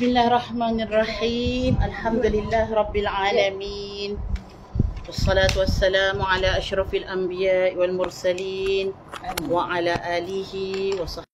Bismillahirrahmanirrahim. Alhamdulillah Rabbil Alamin. Wassalatu wassalamu ala ashrafil anbiya wal mursalin wa ala alihi wa sahbihi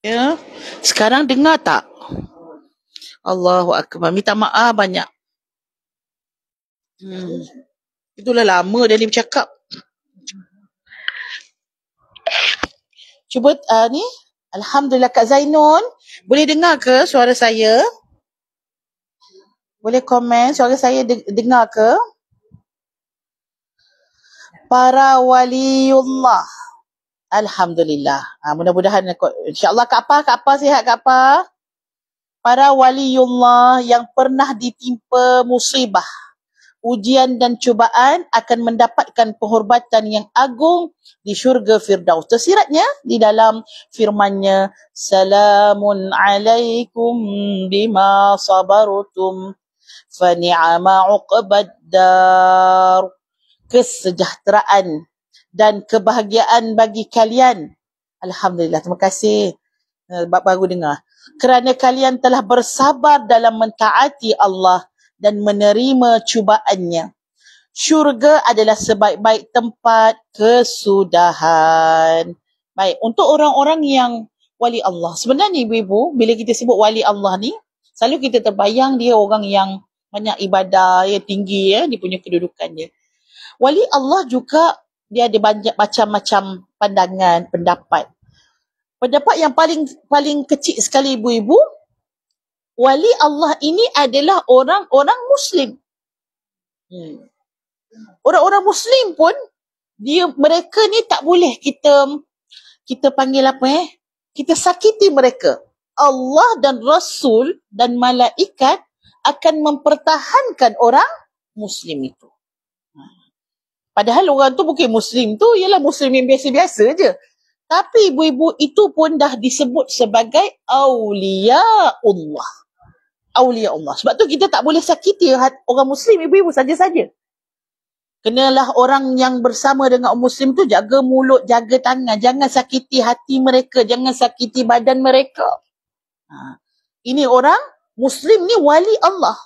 Ya. Sekarang dengar tak? Allahu Akbar. Minta maaf banyak. Itulah lama dia ni bercakap. Cuba ni. Alhamdulillah Kak Zainun. Boleh dengar ke suara saya? Boleh komen suara saya dengar ke? Para waliullah. Alhamdulillah. Mudah-mudahan insya-Allah Kak Apa sihat Kak Apa? Para waliullah yang pernah ditimpa musibah, ujian dan cubaan akan mendapatkan penghormatan yang agung di syurga Firdaus. Tersiratnya di dalam firman-Nya, Salamun alaikum bima sabartum fa ni'ma uqbad dar. Kesejahteraan dan kebahagiaan bagi kalian. Alhamdulillah, terima kasih. Baru dengar. Kerana kalian telah bersabar dalam mentaati Allah dan menerima cubaannya. Syurga adalah sebaik-baik tempat kesudahan. Baik, untuk orang-orang yang wali Allah. Sebenarnya ibu-ibu, bila kita sebut wali Allah ni, selalu kita terbayang dia orang yang banyak ibadah, yang tinggi, dia punya kedudukannya. Wali Allah juga dia ada banyak macam-macam pandangan, pendapat. Pendapat yang paling kecil sekali ibu-ibu, wali Allah ini adalah orang-orang Muslim. Orang-orang Muslim pun mereka ni tak boleh kita panggil apa kita sakiti mereka. Allah dan Rasul dan malaikat akan mempertahankan orang Muslim itu. Padahal orang tu bukan Muslim tu, ialah Muslim yang biasa-biasa je. Tapi ibu-ibu itu pun dah disebut sebagai awliya Allah. Awliya Allah. Sebab tu kita tak boleh sakiti orang Muslim, ibu-ibu saja-saja. Kenalah orang yang bersama dengan orang Muslim tu jaga mulut, jaga tangan. Jangan sakiti hati mereka, jangan sakiti badan mereka. Ini orang Muslim ni wali Allah.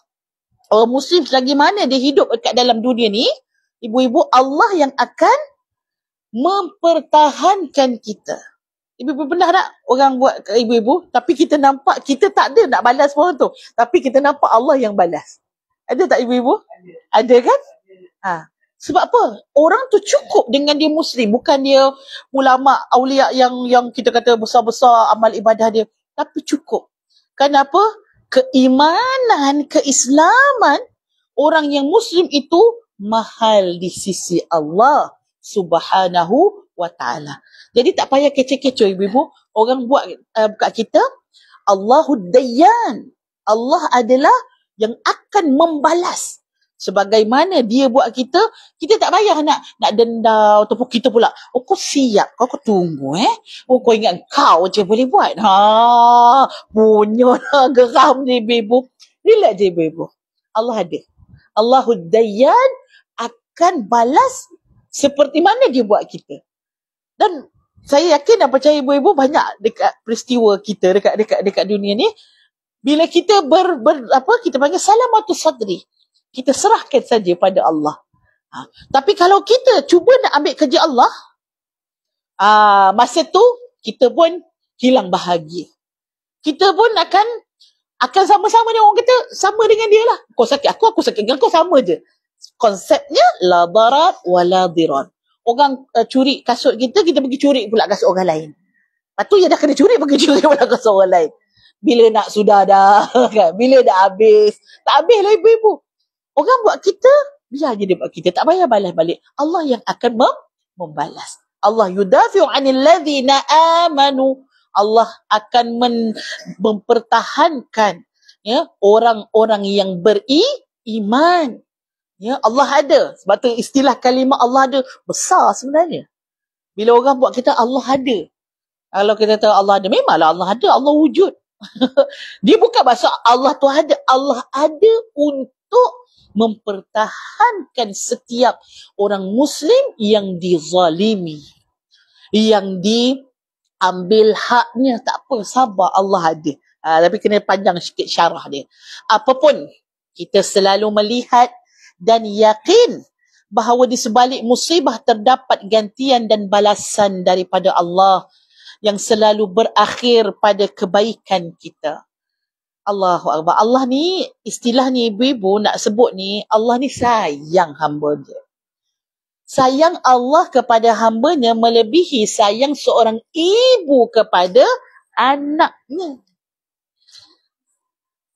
Orang Muslim selagi mana dia hidup dekat dalam dunia ni, ibu-ibu, Allah yang akan mempertahankan kita. Ibu-ibu pernah tak orang buat ke ibu-ibu, tapi kita nampak kita tak ada nak balas orang tu. Tapi kita nampak Allah yang balas. Ada tak ibu-ibu? Ada kan? Sebab apa? Orang tu cukup dengan dia Muslim. Bukan dia ulama, awliya yang kita kata besar-besar amal ibadah dia. Tapi cukup. Kenapa? Keimanan, keislaman orang yang Muslim itu mahal di sisi Allah Subhanahu wa ta'ala. Jadi tak payah kecoh-kecoh ibu-ibu. Orang buat kat kita, Allahud Dayyan. Allah adalah yang akan membalas. Sebagaimana dia buat kita, kita tak payah nak denda ataupun kita pula, kau siap, kau tunggu kau ingat kau je boleh buat. Punya geram ni ibu-ibu. Relax je ibu-ibu. Allah ada. Allahud Dayyan akan balas seperti mana dia buat kita. Dan saya yakin dan percaya ibu-ibu banyak dekat peristiwa kita dekat dunia ni, bila kita kita panggil salamatus sadri, kita serahkan saja pada Allah. Tapi kalau kita cuba nak ambil kerja Allah, masa tu kita pun hilang bahagia. Kita pun akan sama-sama dengan orang kata, sama dengan dia lah. Kau sakit aku sakit dengan kau, sama je. Konsepnya la darar wa la dirar. Orang curi kasut kita pergi curi pula kasut orang lain. Lepas tu dia dah kena curi, pergi curi pula kasut orang lain. Bila nak sudah dah kan? Bila dah habis, tak habis lah ibu-ibu. Orang buat kita, biar je dia buat kita, tak payah balas balik. Allah yang akan membalas. Allah yudafi'u 'anil ladzina amanu. Allah akan mempertahankan orang-orang yang beriman. Allah ada. Sebab tu istilah kalimah Allah ada besar sebenarnya. Bila orang buat kita, Allah ada. Kalau kita tahu Allah ada, memanglah Allah ada, Allah wujud. Dia bukan maksud Allah tu ada. Allah ada untuk mempertahankan setiap orang Muslim yang dizalimi, yang diambil haknya. Tak apa, sabar, Allah ada. Tapi kena panjang sikit syarah dia. Apapun, kita selalu melihat dan yakin bahawa di sebalik musibah terdapat gantian dan balasan daripada Allah. yang selalu berakhir pada kebaikan kita. Allahu Akbar. Allah ni, istilah ni ibu-ibu nak sebut ni, Allah ni sayang hamba dia. Sayang Allah kepada hambanya melebihi sayang seorang ibu kepada anaknya.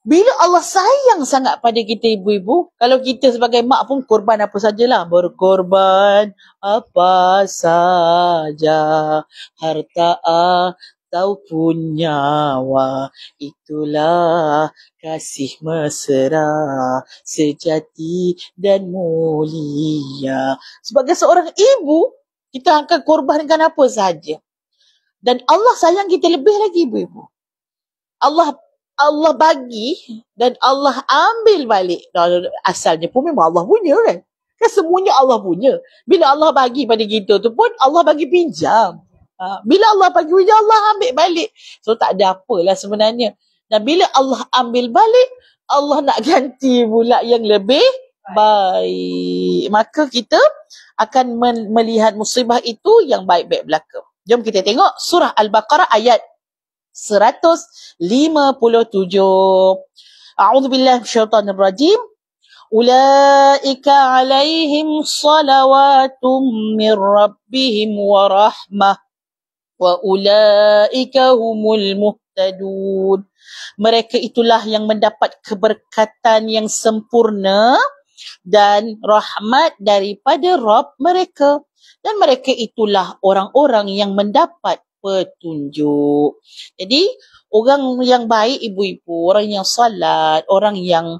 Bila Allah sayang sangat pada kita ibu-ibu, kalau kita sebagai mak pun korban apa sajalah. Berkorban apa saja, harta ataupun nyawa, itulah kasih mesra, sejati dan mulia. Sebagai seorang ibu, kita akan korbankan apa saja. Dan Allah sayang kita lebih lagi ibu-ibu. Allah bagi dan Allah ambil balik. Asalnya pun memang Allah punya kan. Kan semuanya Allah punya. Bila Allah bagi pada kita tu pun Allah bagi pinjam. Bila Allah bagi pinjam, Allah ambil balik. So tak ada apalah sebenarnya. Dan bila Allah ambil balik, Allah nak ganti pula yang lebih baik. Maka kita akan melihat musibah itu yang baik-baik belaka. Jom kita tengok surah Al-Baqarah ayat 157. A'udzubillahi minasyaitonir rajim. Ulaika 'alaihim shalawatum mir rabbihim wa rahmah wa ulaika humul muhtadun. Mereka itulah yang mendapat keberkatan yang sempurna dan rahmat daripada Rabb mereka, dan mereka itulah orang-orang yang mendapat petunjuk. Jadi orang yang baik ibu-ibu, orang yang salat, orang yang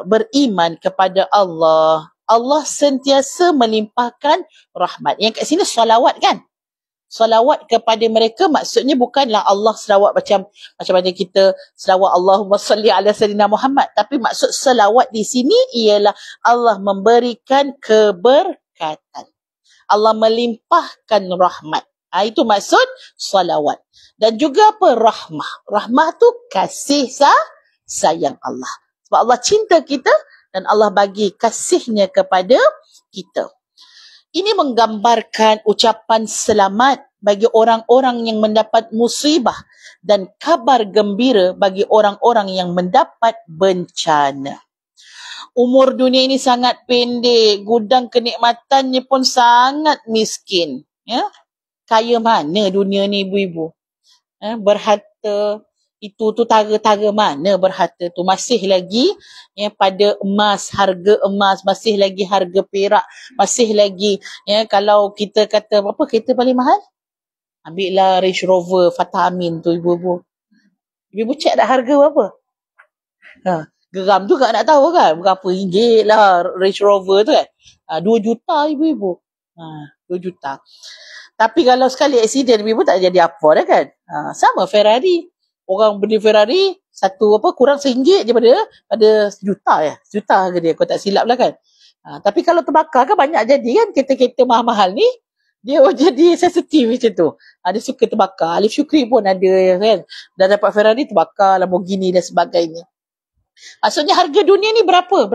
beriman kepada Allah, Allah sentiasa melimpahkan rahmat. Yang kat sini salawat kan? Salawat kepada mereka maksudnya bukanlah Allah selawat macam mana kita selawat Allahumma salli ala sayyidina Muhammad, tapi maksud selawat di sini ialah Allah memberikan keberkatan. Allah melimpahkan rahmat. Itu maksud salawat. Dan juga apa? Rahmah. Rahmah tu kasih sayang Allah. Sebab Allah cinta kita dan Allah bagi kasihnya kepada kita. Ini menggambarkan ucapan selamat bagi orang-orang yang mendapat musibah dan kabar gembira bagi orang-orang yang mendapat bencana. Umur dunia ini sangat pendek, gudang kenikmatannya pun sangat miskin. Ya? Kaya mana dunia ni ibu-ibu? Berharta, itu tu tara-tara mana berharta tu? Masih lagi pada emas, harga emas, masih lagi harga perak, masih lagi kalau kita kata apa kereta paling mahal? Ambillah Range Rover Fatah Amin tu ibu-ibu. Ibu-ibu cek dah harga berapa? Geram juga nak tahu kan? Berapa ringgit lah Range Rover tu kan? 2 juta ibu-ibu. 2 juta. Tapi kalau sekali aksiden ibu tak jadi apa dah kan? Sama Ferrari. Orang beli Ferrari satu kurang RM1 je pada sejuta ya. Sejuta harga dia, kau tak silap lah kan. Tapi kalau terbakar kan banyak jadi kan kereta-kereta mahal-mahal ni. Dia jadi sensitif macam tu. Dia suka terbakar. Alif Syukri pun ada kan. Dah dapat Ferrari terbakar, Lamborghini dan sebagainya. Maksudnya harga dunia ni berapa?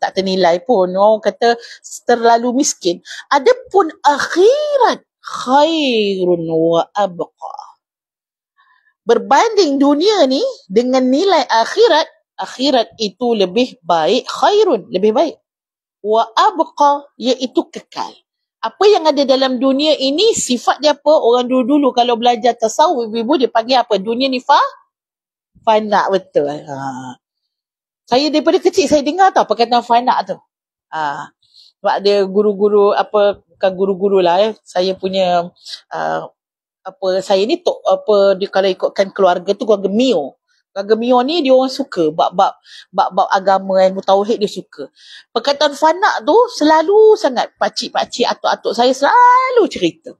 Tak ternilai pun. Orang kata terlalu miskin. Adapun akhirat khairun wa abqa. Berbanding dunia ni dengan nilai akhirat itu lebih baik, khairun, lebih baik. Wa abqa, iaitu kekal. Apa yang ada dalam dunia ini, sifat dia apa? Orang dulu-dulu kalau belajar tasawuf, ibu-ibu dia panggil apa? Dunia ni fana, betul. Saya daripada kecil saya dengar tau perkataan fana tu. Sebab dia guru-guru bukan guru-guru lah saya punya saya ni kalau ikutkan keluarga tu keluarga Mio. Keluarga Mio ni dia orang suka bab agama ilmu tauhid, dia suka. Perkataan fana tu selalu sangat pakcik-pakcik atuk-atuk saya selalu cerita.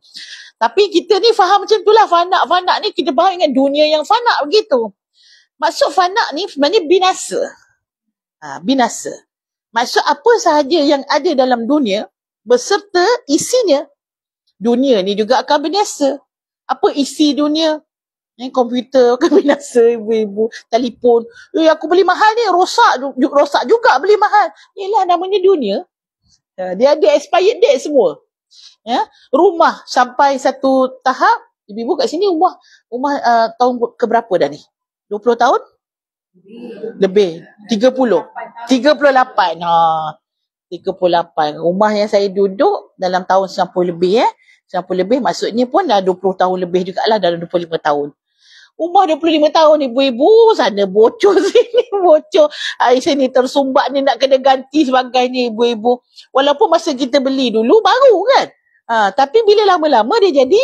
Tapi kita ni faham macam itulah fana ni kita faham dengan dunia yang fana begitu. Maksud fana ni sebenarnya binasa. Binasa. Maksud apa sahaja yang ada dalam dunia beserta isinya. Dunia ni juga akan binasa. Apa isi dunia? Komputer akan binasa ibu-ibu. Telefon. Aku beli mahal ni, rosak juga beli mahal. Yelah namanya dunia. Dia ada expired date semua. Ya, rumah sampai satu tahap, ibu-ibu kat sini rumah tahun keberapa dah ni? 20 tahun? Lebih. 30. 38. 38. Rumah yang saya duduk dalam tahun 90 lebih 90 lebih maksudnya pun dah 20 tahun lebih jugalah, dah 25 tahun. Rumah 25 tahun ibu-ibu, sana bocor sini bocor. Air sini tersumbat ni nak kena ganti sebagainya ibu-ibu. Walaupun masa kita beli dulu baru kan. Tapi bila lama-lama dia jadi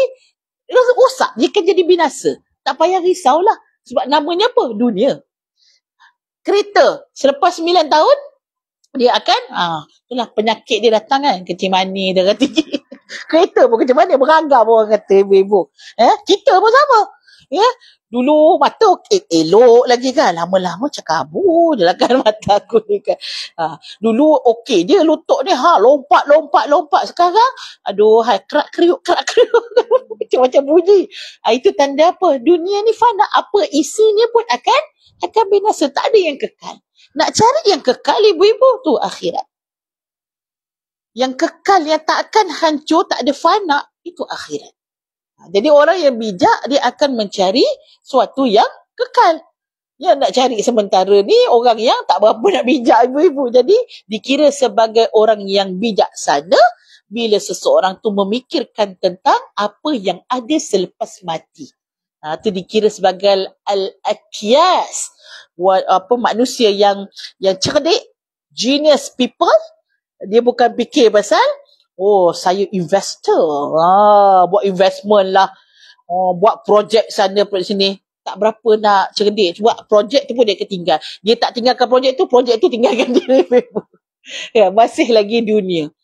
rosak, dia kan jadi binasa. Tak payah risaulah. Sebab namanya apa? Dunia. Kereta selepas 9 tahun dia akan itulah penyakit dia datang kan, kencing manis darah tinggi. Kereta pun kencing manis beragam orang kata ibu-ibu. Kita pun sama. Dulu mata elok lagi kan, lama-lama cakap abu je lah kan mata aku ni kan. Dulu okey dia lutut ni lompat. Sekarang aduh kerak kriuk macam-macam bunyi. Itu tanda apa? Dunia ni fana, apa isinya pun akan binasa, tak ada yang kekal. Nak cari yang kekal ibu-ibu tu akhirat. Yang kekal, yang tak akan hancur, tak ada fana, itu akhirat. Jadi orang yang bijak dia akan mencari suatu yang kekal. Yang nak cari sementara ni orang yang tak berapa nak bijak ibu-ibu. Jadi dikira sebagai orang yang bijaksana bila seseorang tu memikirkan tentang apa yang ada selepas mati. Itu dikira sebagai al-akyas, manusia yang cerdik, genius people. Dia bukan fikir pasal saya investor, buat investment lah, buat projek sana projek sini. Tak berapa nak cerdik. Buat projek tu pun dia ketinggal. Dia tak tinggalkan projek tu tinggalkan dia. Masih lagi dunia.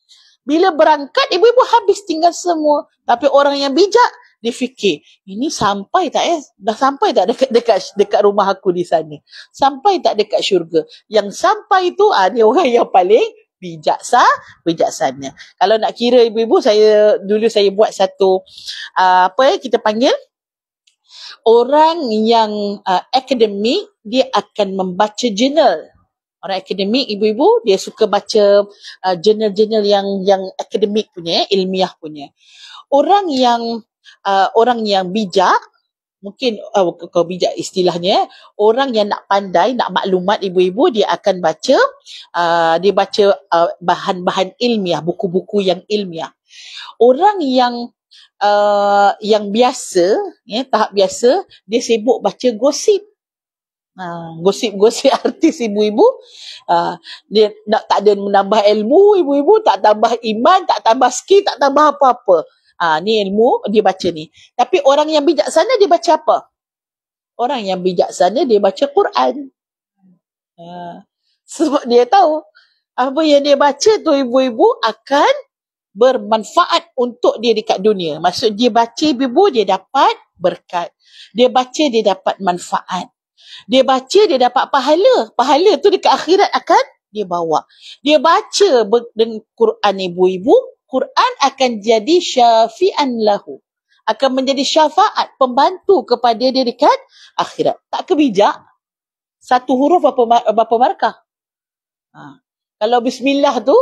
Bila berangkat ibu-ibu habis tinggal semua. Tapi orang yang bijak dia fikir, ini sampai tak dah sampai tak dekat rumah aku di sana, sampai tak dekat syurga. Yang sampai tu ni orang yang paling bijaksana. Kalau nak kira ibu-ibu, saya buat satu kita panggil orang yang akademik, dia akan membaca jurnal. Orang akademik ibu-ibu dia suka baca jurnal-jurnal yang akademik punya, ilmiah punya. Orang yang bijak, mungkin kalau bijak istilahnya, orang yang nak pandai, nak maklumat ibu-ibu, dia akan baca dia baca bahan-bahan ilmiah, buku-buku yang ilmiah. Orang yang biasa, tahap biasa, dia sibuk baca gosip. Gosip-gosip artis ibu-ibu. Dia tak ada menambah ilmu ibu-ibu, tak tambah iman, tak tambah skill, tak tambah apa-apa. Ni ilmu dia baca ni. Tapi orang yang bijaksana dia baca apa? Orang yang bijaksana dia baca Quran. Sebab dia tahu apa yang dia baca tu ibu-ibu akan bermanfaat untuk dia dekat dunia. Maksud dia baca ibu-ibu, dia dapat berkat. Dia baca, dia dapat manfaat. Dia baca, dia dapat pahala. Pahala tu dekat akhirat akan dia bawa. Dia baca dengan Quran ibu-ibu, Quran akan jadi syafi'an lahu. Akan menjadi syafaat, pembantu kepada dia dekat akhirat. Tak kebijak? Satu huruf berapa markah? Kalau bismillah tu,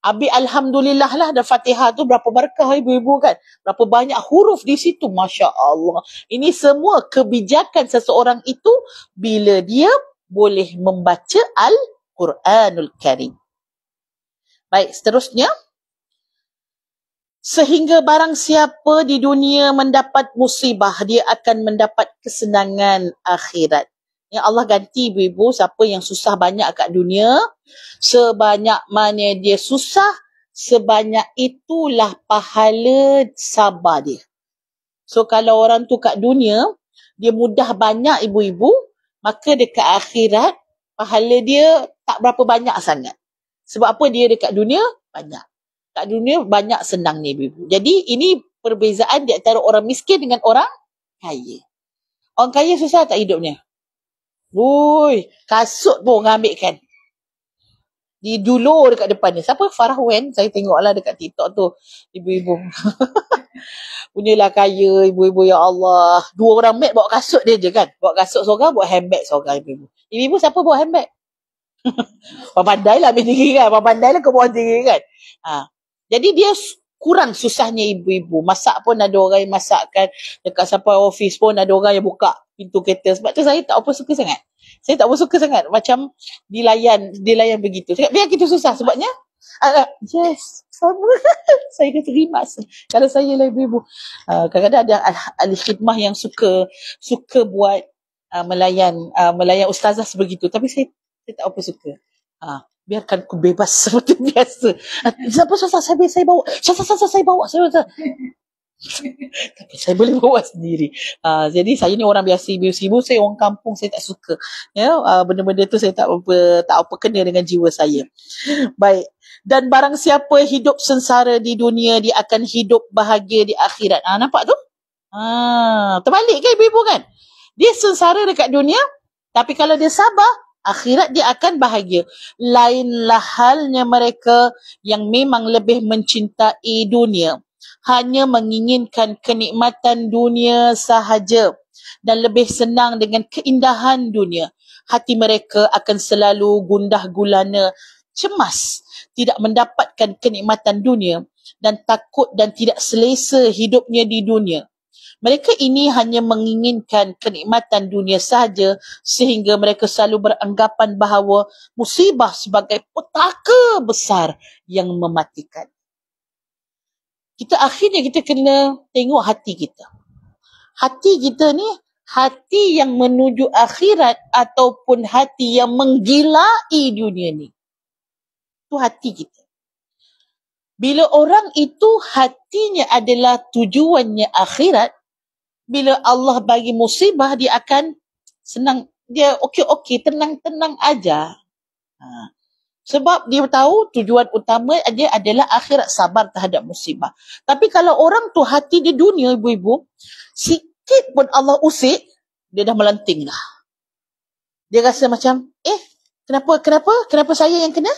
alhamdulillah lah, dan Fatihah tu berapa markah ibu-ibu kan? Berapa banyak huruf di situ, Masya Allah. Ini semua kebijakan seseorang itu bila dia boleh membaca Al-Quranul Karim. Baik, seterusnya. Sehingga barang siapa di dunia mendapat musibah, dia akan mendapat kesenangan akhirat. Ya Allah ganti ibu-ibu, siapa yang susah banyak kat dunia, sebanyak mana dia susah, sebanyak itulah pahala sabar dia. So kalau orang tu kat dunia, dia mudah banyak ibu-ibu, maka dekat akhirat, pahala dia tak berapa banyak sangat. Sebab apa? Dia dekat dunia banyak. Kat dunia banyak senang ni ibu-ibu. Jadi ini perbezaan di antara orang miskin dengan orang kaya. Orang kaya susah tak hidupnya? Kasut pun orang ambil kan. Didulur dekat depan ni. Siapa? Farah Wen. Saya tengoklah dekat TikTok tu. Ibu-ibu. Punyalah kaya ibu-ibu, ya Allah. 2 orang mat bawa kasut dia je kan. Bawa kasut seorang, bawa handbag seorang ibu-ibu. Ibu-ibu siapa bawa handbag? Pandai lah ambil diri kan. Pandai lah kau bawa diri kan. Jadi dia kurang susahnya ibu-ibu. Masak pun ada orang yang masakkan. Dekat sampai office pun ada orang yang buka pintu kereta. Sebab tu saya tak apa suka sangat. Saya tak apa suka sangat. Macam dilayan begitu. Cakap, biar kita susah. Sebabnya, yes, sama. Saya dah terima. Kalau saya lah ibu-ibu. Kadang-kadang ada ahli khidmah yang suka buat melayan ustazah sebegitu. Tapi saya tak apa suka. Biarkan aku bebas seperti biasa. Siapa susah saya bawa. Saya bawa. Tapi saya boleh bawa sendiri. Jadi saya ni orang biasa, ibu-ibu, saya orang kampung, saya tak suka. Ya, benda-benda tu saya tak apa kena dengan jiwa saya. Baik. Dan barang siapa hidup sengsara di dunia, dia akan hidup bahagia di akhirat. Nampak tu? Terbalik kan ibu-ibu kan? Dia sengsara dekat dunia, tapi kalau dia sabar, akhirat dia akan bahagia. Lainlah halnya mereka yang memang lebih mencintai dunia, hanya menginginkan kenikmatan dunia sahaja dan lebih senang dengan keindahan dunia. Hati mereka akan selalu gundah gulana, cemas, tidak mendapatkan kenikmatan dunia dan takut dan tidak selesa hidupnya di dunia. Mereka ini hanya menginginkan kenikmatan dunia sahaja sehingga mereka selalu beranggapan bahawa musibah sebagai petaka besar yang mematikan. Akhirnya kita kena tengok hati kita. Hati kita ni, hati yang menuju akhirat ataupun hati yang menggilai dunia ni. Itu hati kita. Bila orang itu hatinya adalah tujuannya akhirat, bila Allah bagi musibah, dia akan senang. Dia okey, tenang-tenang aja. Sebab dia tahu tujuan utama dia adalah akhirat, sabar terhadap musibah. Tapi kalau orang tu hati di dunia, ibu-ibu, sikit pun Allah usik, dia dah melenting dah. Dia rasa macam, kenapa saya yang kena?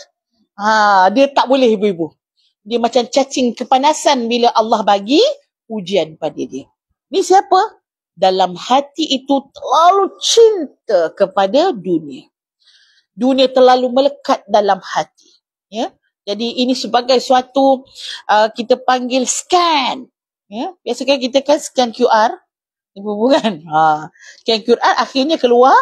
Dia tak boleh ibu-ibu. Dia macam cacing kepanasan bila Allah bagi ujian pada dia. Ni siapa? Dalam hati itu terlalu cinta kepada dunia. Dunia terlalu melekat dalam hati. Ya? Jadi ini sebagai suatu kita panggil scan. Ya? Biasanya kita kan scan QR. Ibu-ibu kan? Scan QR akhirnya keluar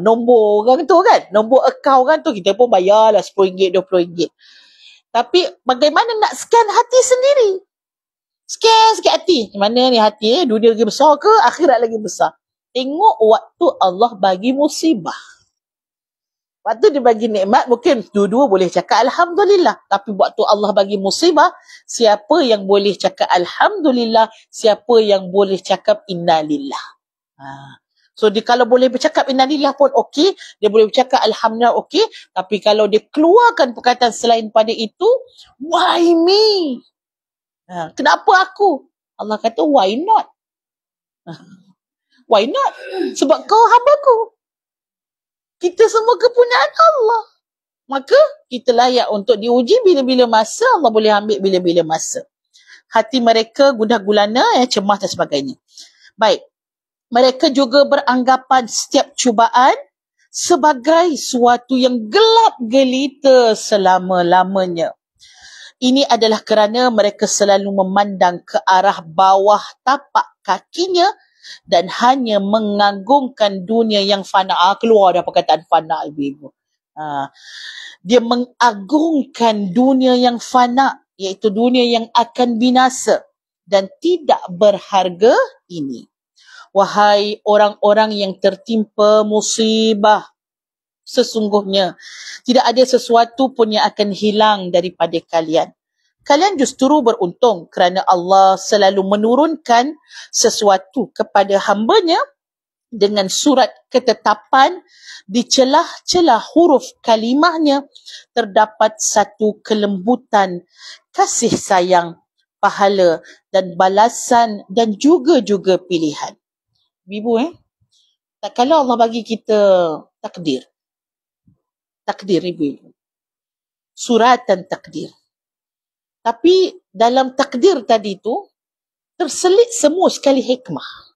nombor orang tu kan. Nombor akaun kan tu. Kita pun bayarlah RM10, RM20. Tapi bagaimana nak scan hati sendiri? Scan sikit hati. Mana ni hati? Dunia lagi besar ke? Akhirat lagi besar? Tengok waktu Allah bagi musibah. Waktu dia bagi nikmat, mungkin dua-dua boleh cakap Alhamdulillah. Tapi waktu Allah bagi musibah, siapa yang boleh cakap Alhamdulillah? Siapa yang boleh cakap Innalillah? So dia kalau boleh bercakap Innalillah pun okey. Dia boleh bercakap Alhamdulillah okey. Tapi kalau dia keluarkan perkataan selain pada itu, why me? Kenapa aku? Allah kata, why not? Why not? Sebab kau hambaku. Kita semua kepunyaan Allah. Maka kita layak untuk diuji bila-bila masa. Allah boleh ambil bila-bila masa. Hati mereka gundah gulana, cemas dan sebagainya. Baik. Mereka juga beranggapan setiap cubaan sebagai suatu yang gelap gelita selama-lamanya. Ini adalah kerana mereka selalu memandang ke arah bawah tapak kakinya dan hanya mengagungkan dunia yang fana. Keluar dah perkataan fana, ibu-ibu. Dia mengagungkan dunia yang fana, iaitu dunia yang akan binasa dan tidak berharga ini. Wahai orang-orang yang tertimpa musibah, sesungguhnya tidak ada sesuatu pun yang akan hilang daripada kalian. Kalian justru beruntung kerana Allah selalu menurunkan sesuatu kepada hamba-Nya dengan surat ketetapan. Di celah-celah huruf kalimahnya terdapat satu kelembutan, kasih sayang, pahala dan balasan dan juga pilihan. Ibu, tak kalau Allah bagi kita takdir ibu-ibu, suratan takdir. Tapi dalam takdir tadi tu terselit semua sekali hikmah.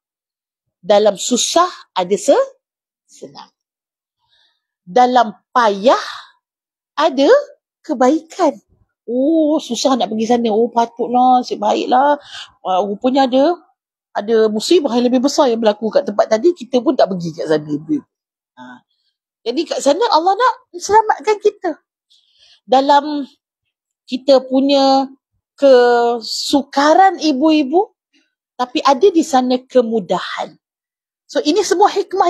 Dalam susah ada senang. Dalam payah ada kebaikan. Oh, susah nak pergi sana. Oh, patutlah, nasib baiklah. Rupanya ada musibah yang lebih besar yang berlaku kat tempat tadi, kita pun tak pergi kat sana. Jadi kat sana Allah nak selamatkan kita. Dalam kita punya kesukaran ibu-ibu, tapi ada di sana kemudahan. So ini semua hikmah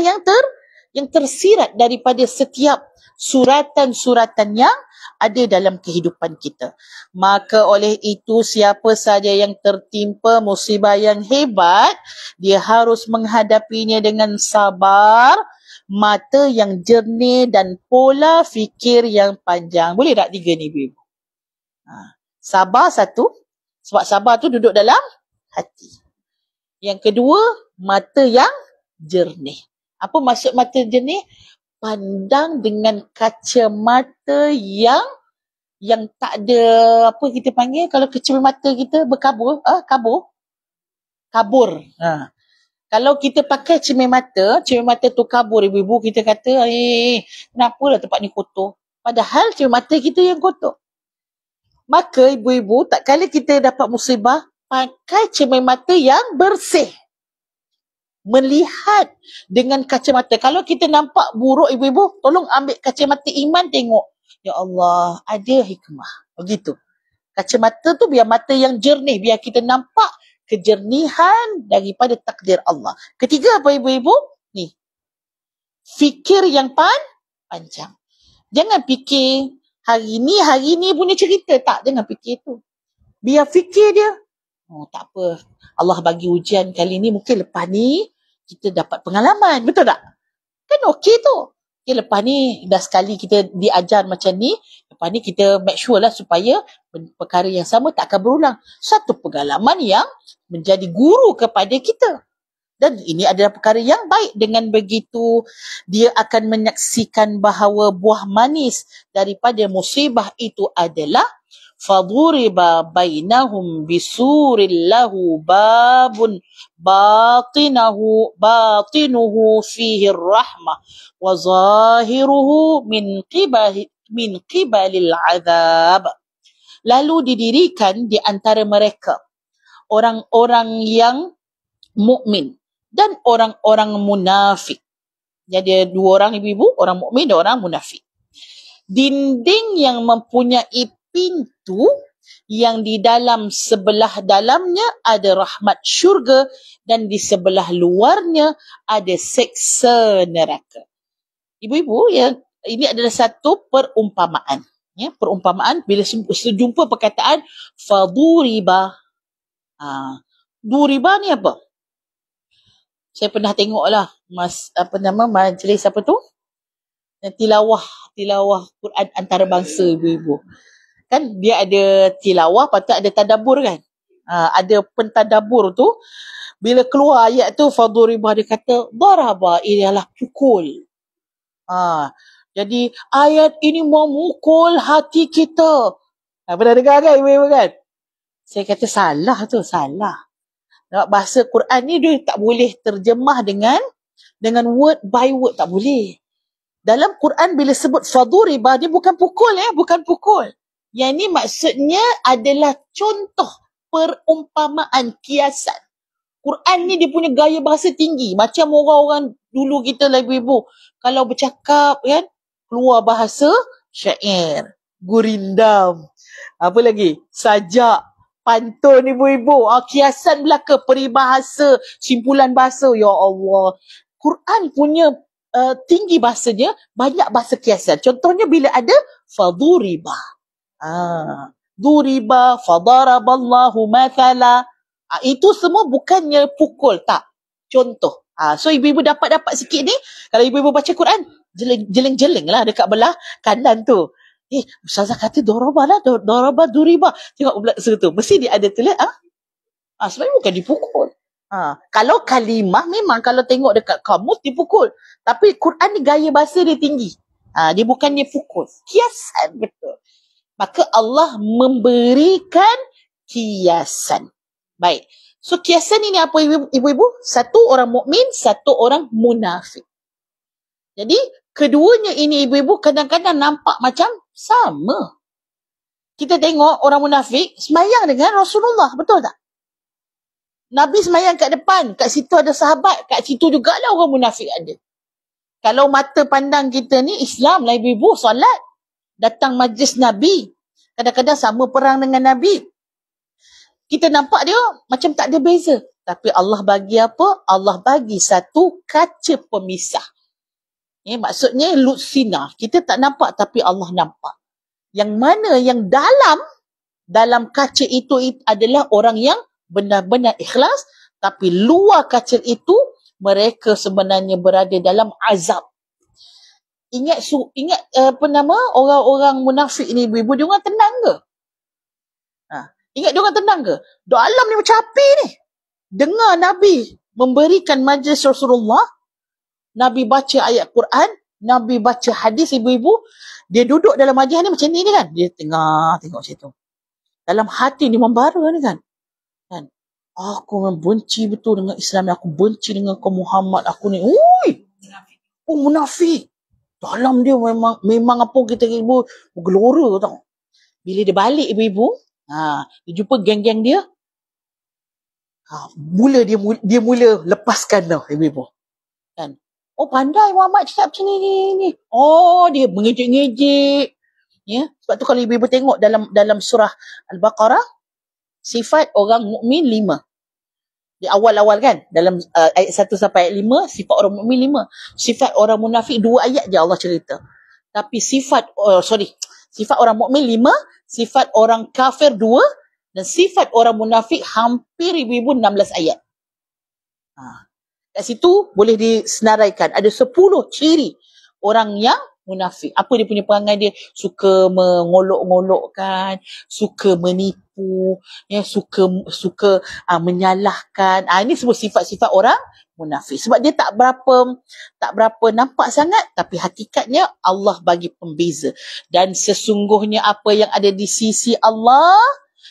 yang tersirat daripada setiap suratan-suratan yang ada dalam kehidupan kita. Maka oleh itu, siapa saja yang tertimpa musibah yang hebat, dia harus menghadapinya dengan sabar, mata yang jernih dan pola fikir yang panjang. Boleh tak 3 ni, ibu? Sabar satu, sebab sabar tu duduk dalam hati. Yang kedua, mata yang jernih. Apa maksud mata jernih? Pandang dengan kacamata yang tak ada, apa kita panggil kalau kacamata kita berkabur, kabur. Kalau kita pakai cermin mata tu kabur, ibu-ibu, kita kata, kenapalah tempat ni kotor? Padahal cermin mata kita yang kotor. Maka ibu-ibu, tak kala kita dapat musibah, pakai cermin mata yang bersih. Melihat dengan kacamata. Kalau kita nampak buruk, ibu-ibu, tolong ambil kacamata iman, tengok. Ya Allah, ada hikmah. Begitu. Kacamata tu biar mata yang jernih, biar kita nampak kejernihan daripada takdir Allah. Ketiga apa, ibu-ibu? Ni. Fikir yang panjang. Jangan fikir hari ni punya cerita. Tak, jangan fikir tu. Biar fikir dia. Oh, tak apa. Allah bagi ujian kali ni, mungkin lepas ni kita dapat pengalaman. Betul tak? Kan okey tu. Okay, lepas ni dah sekali kita diajar macam ni, lepas ni kita make sure lah supaya perkara yang sama tak akan berulang. Satu pengalaman yang menjadi guru kepada kita. Dan ini adalah perkara yang baik. Dengan begitu, dia akan menyaksikan bahawa buah manis daripada musibah itu adalah faduriba bainahum bisuril lahu babun batinuhu fihi rahmah wa zahiruhu min qibalil azab. Lalu didirikan di antara mereka orang-orang yang mukmin dan orang-orang munafik. Jadi ada 2 orang, ibu-ibu, orang mukmin dan orang munafik. Dinding yang mempunyai pintu yang di dalam sebelah dalamnya ada rahmat syurga dan di sebelah luarnya ada seksa neraka. Ibu-ibu, ini adalah satu perumpamaan. Ya, perumpamaan bila sejumpa perkataan faduriba. Duriba ni apa? Saya pernah tengok lah majlis apa tu? Tilawah Quran antarabangsa, ibu-ibu. Kan dia ada tilawah, lepas tu ada tadabbur kan. Ada pentadabbur tu. Bila keluar ayat tu, faduribah, dia kata, daraba ialah pukul. Jadi ayat ini memukul hati kita. Pernah dengar kan, ibu-ibu kan? Saya kata salah tu, salah. Bahasa Quran ni dia tak boleh terjemah dengan word by word, tak boleh. Dalam Quran bila sebut faduribah, dia bukan pukul, bukan pukul. Yang ni maksudnya adalah contoh perumpamaan, kiasan. Quran ni dia punya gaya bahasa tinggi. Macam orang-orang dulu kita lah, ibu-ibu. Kalau bercakap kan, keluar bahasa syair, gurindam, apa lagi? Sajak, pantun, ibu-ibu. Kiasan belaka, peribahasa, simpulan bahasa. Ya Allah. Quran punya tinggi bahasanya, banyak bahasa kiasan. Contohnya bila ada faduribah. Duriba, fadaraballahu mathala. Itu semua bukannya pukul, tak. Contoh. So ibu-ibu dapat sikit ni. Kalau ibu-ibu baca Quran, jeleng-jeleng lah dekat belah kanan tu. Ustazah kata doraba lah, doraba duriba. Tengok belah tu. Mesti dia ada tulis. Sebenarnya bukan dipukul. Kalau kalimah memang kalau tengok dekat kamus dipukul. Tapi Quran ni gaya bahasa dia tinggi. Dia bukannya pukul. Kiasan betul. Maka Allah memberikan kiasan. Baik. So kiasan ini apa, ibu-ibu? Satu orang mukmin, satu orang munafik. Jadi keduanya ini, ibu-ibu, kadang-kadang nampak macam sama. Kita tengok orang munafik semayang dengan Rasulullah, betul tak? Nabi semayang kat depan, kat situ ada sahabat, kat situ jugalah orang munafik ada. Kalau mata pandang kita ni Islam lah ibu-ibu, solat, datang majlis Nabi, kadang-kadang sama perang dengan Nabi. Kita nampak dia macam tak ada beza. Tapi Allah bagi apa? Allah bagi satu kaca pemisah. Maksudnya lutsina. Kita tak nampak tapi Allah nampak. Yang mana yang dalam kaca itu adalah orang yang benar-benar ikhlas, tapi luar kaca itu mereka sebenarnya berada dalam azab. Ingat orang-orang munafik ni ibu-ibu, dia orang tenang ke? Ingat dia orang tenang ke? Dalam ni macam api ni. Dengar Nabi memberikan majlis Rasulullah, Nabi baca ayat Quran, Nabi baca hadis ibu-ibu, dia duduk dalam majlis ni macam ni kan. Dia tengok situ. Dalam hati dia membara ni kan. Aku benci betul dengan Islam, aku benci dengan kaum Muhammad, aku ni. Munafik. Dalam dia memang apa kita ibu gelora tau. Bila dia balik ibu-ibu, dia jumpa geng-geng dia. Dia mula lepaskan tau ibu-ibu. Kan? Pandai Muhammad cakap macam ni. Dia mengejek-ngejek. Ya, sebab tu kalau ibu-ibu tengok dalam surah Al-Baqarah, sifat orang mukmin 5. Di awal-awal kan, dalam ayat 1 sampai ayat 5, sifat orang mukmin 5. Sifat orang munafik 2 ayat je Allah cerita. Tapi sifat orang mukmin 5, sifat orang kafir 2, dan sifat orang munafik hampir ibu-ibu 16 ayat. Kat situ boleh disenaraikan. Ada 10 ciri orang yang munafik. Apa dia punya perangai dia? Suka mengolok-ngolokkan, suka menipu, suka menyalahkan. Ini semua sifat-sifat orang munafik. Sebab dia tak berapa nampak sangat, tapi hakikatnya Allah bagi pembeza. Dan sesungguhnya apa yang ada di sisi Allah,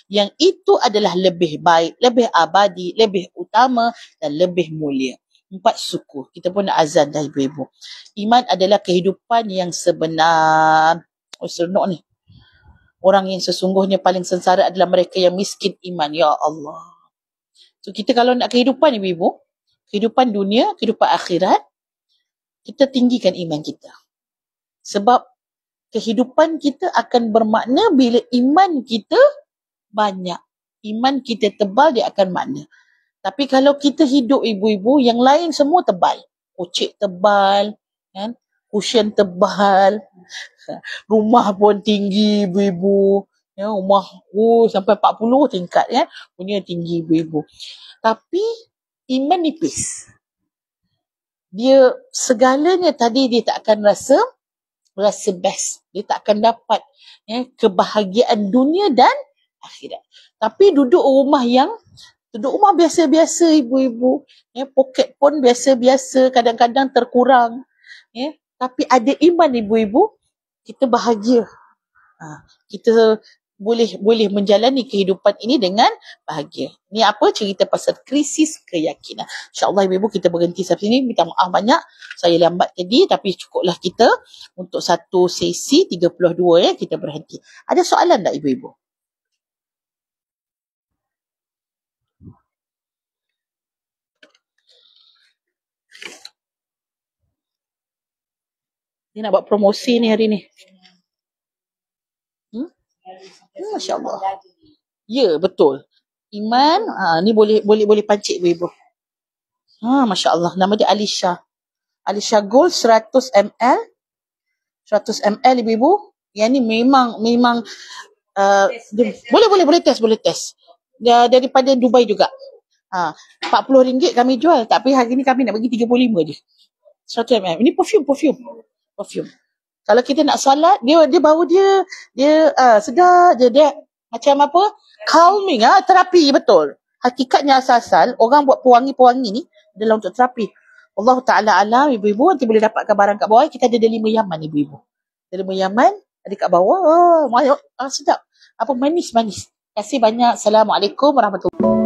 yang itu adalah lebih baik, lebih abadi, lebih utama dan lebih mulia. 4 suku. Kita pun nak azan dah ibu-ibu. Iman adalah kehidupan yang sebenar. Seronok ni. Orang yang sesungguhnya paling sengsara adalah mereka yang miskin iman. Ya Allah. So kita kalau nak kehidupan ibu-ibu, kehidupan dunia, kehidupan akhirat, kita tinggikan iman kita. Sebab kehidupan kita akan bermakna bila iman kita banyak. Iman kita tebal, dia akan makna. Tapi kalau kita hidup ibu-ibu, yang lain semua tebal. Kocek tebal, kan? Cushion tebal, rumah pun tinggi ibu-ibu. Ya, rumah sampai 40 tingkat kan, punya tinggi ibu-ibu. Tapi iman nipis. Dia segalanya tadi dia tak akan rasa best. Dia tak akan dapat kebahagiaan dunia dan akhirat. Tapi duduk rumah biasa-biasa ibu-ibu. Poket pun biasa-biasa, kadang-kadang terkurang. Tapi ada iman ibu-ibu, kita bahagia. Kita boleh menjalani kehidupan ini dengan bahagia. Ni apa? Cerita pasal krisis keyakinan. InsyaAllah ibu-ibu kita berhenti sampai sini. Minta maaf banyak. Saya lambat tadi, tapi cukuplah kita untuk satu sesi 32 kita berhenti. Ada soalan tak ibu-ibu? Dia nak buat promosi ni hari ni. Masya Allah. Ya, betul. Iman, ni boleh pancit ibu-ibu. Masya Allah. Nama dia Alisha. Alisha Gold 100 ml. 100 ml ibu-ibu. Yang ni memang boleh test. Dia daripada Dubai juga. RM40 kami jual. Tapi hari ni kami nak bagi 35 je. 100 ml. Ini perfume. Kalau kita nak solat, dia bau dia sedar je, dia macam apa? Calming, terapi, betul. Hakikatnya asal orang buat pewangi-pewangi ni adalah untuk terapi. Allah Ta'ala alam, ibu-ibu nanti boleh dapatkan barang kat bawah. Kita ada delima Yaman ibu-ibu. Delima Yaman ada kat bawah. Sedap. Apa manis. Terima kasih banyak. Assalamualaikum warahmatullahi wabarakatuh.